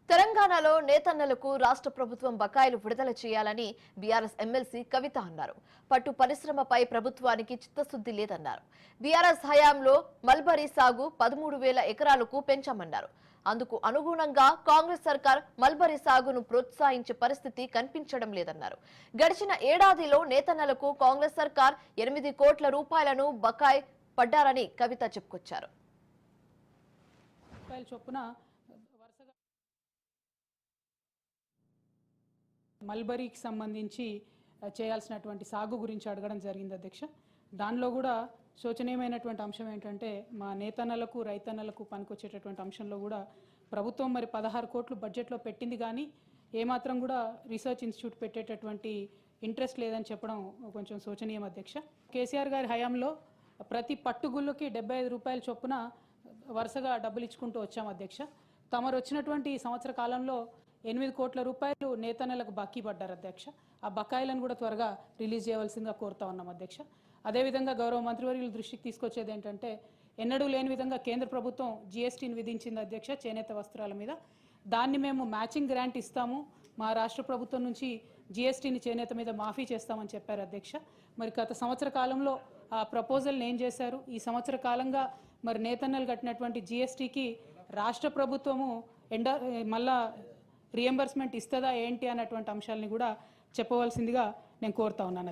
తెలంగాణలో నేతన్నలకు రాష్ట్ర ప్రభుత్వం బకాయిలు విడుదల చేయాలని బీఆర్ఎస్ ఎమ్మెల్సీ కవిత అన్నారు. పట్టు పరిశ్రమపై ప్రభుత్వానికి చిత్తశుద్ధి లేదన్నారు. బీఆర్ఎస్ హయాంలో మల్బరీ సాగు 13,000 ఎకరాలకు పెంచామన్నారు. అందుకు అనుగుణంగా కాంగ్రెస్ సర్కార్ మల్బరీ సాగును ప్రోత్సహించే పరిస్థితి కనిపించడం లేదన్నారు. గడిచిన ఏడాదిలో నేతన్నలకు కాంగ్రెస్ సర్కార్ 8 కోట్ల రూపాయలను బకాయి పడ్డారని కవిత చెప్పుకొచ్చారు. మల్బరీకి సంబంధించి చేయాల్సినటువంటి సాగు గురించి అడగడం జరిగింది అధ్యక్ష. దానిలో కూడా శోచనీయమైనటువంటి అంశం ఏంటంటే మా నేతన్నలకు రైతన్నలకు పనికొచ్చేటటువంటి అంశంలో కూడా ప్రభుత్వం మరి 16 కోట్లు బడ్జెట్లో పెట్టింది, కానీ ఏమాత్రం కూడా రీసెర్చ్ ఇన్స్టిట్యూట్ పెట్టేటటువంటి ఇంట్రెస్ట్ లేదని చెప్పడం కొంచెం శోచనీయం అధ్యక్ష. కేసీఆర్ గారి హయాంలో ప్రతి పట్టుగుళ్ళకి 75 రూపాయల చొప్పున వరుసగా డబ్బులు ఇచ్చుకుంటూ వచ్చాం అధ్యక్ష. తమరు వచ్చినటువంటి సంవత్సర కాలంలో 8 కోట్ల రూపాయలు నేతన్నలకు బాకీ పడ్డారు అధ్యక్ష. ఆ బకాయిలను కూడా త్వరగా రిలీజ్ చేయవలసిందిగా కోరుతా ఉన్నాం అధ్యక్ష. అదేవిధంగా గౌరవ మంత్రివర్యుల దృష్టికి తీసుకొచ్చేది ఏంటంటే, ఎన్నడూ లేని విధంగా కేంద్ర ప్రభుత్వం జీఎస్టీని విధించింది అధ్యక్ష చేనేత వస్త్రాల మీద. దాన్ని మేము మ్యాచింగ్ గ్రాంట్ ఇస్తాము, మా రాష్ట్ర ప్రభుత్వం నుంచి జీఎస్టీని చేనేత మీద మాఫీ చేస్తామని చెప్పారు అధ్యక్ష. మరి గత సంవత్సర కాలంలో ఆ ప్రపోజల్ని ఏం చేశారు? ఈ సంవత్సర కాలంగా మరి నేతన్నలు కట్టినటువంటి జీఎస్టీకి రాష్ట్ర ప్రభుత్వము మళ్ళా రియంబర్స్మెంట్ ఇస్తుందా ఏంటి అన్నటువంటి అంశాలని కూడా చెప్పవలసిందిగా నేను కోరుతా ఉన్నాను.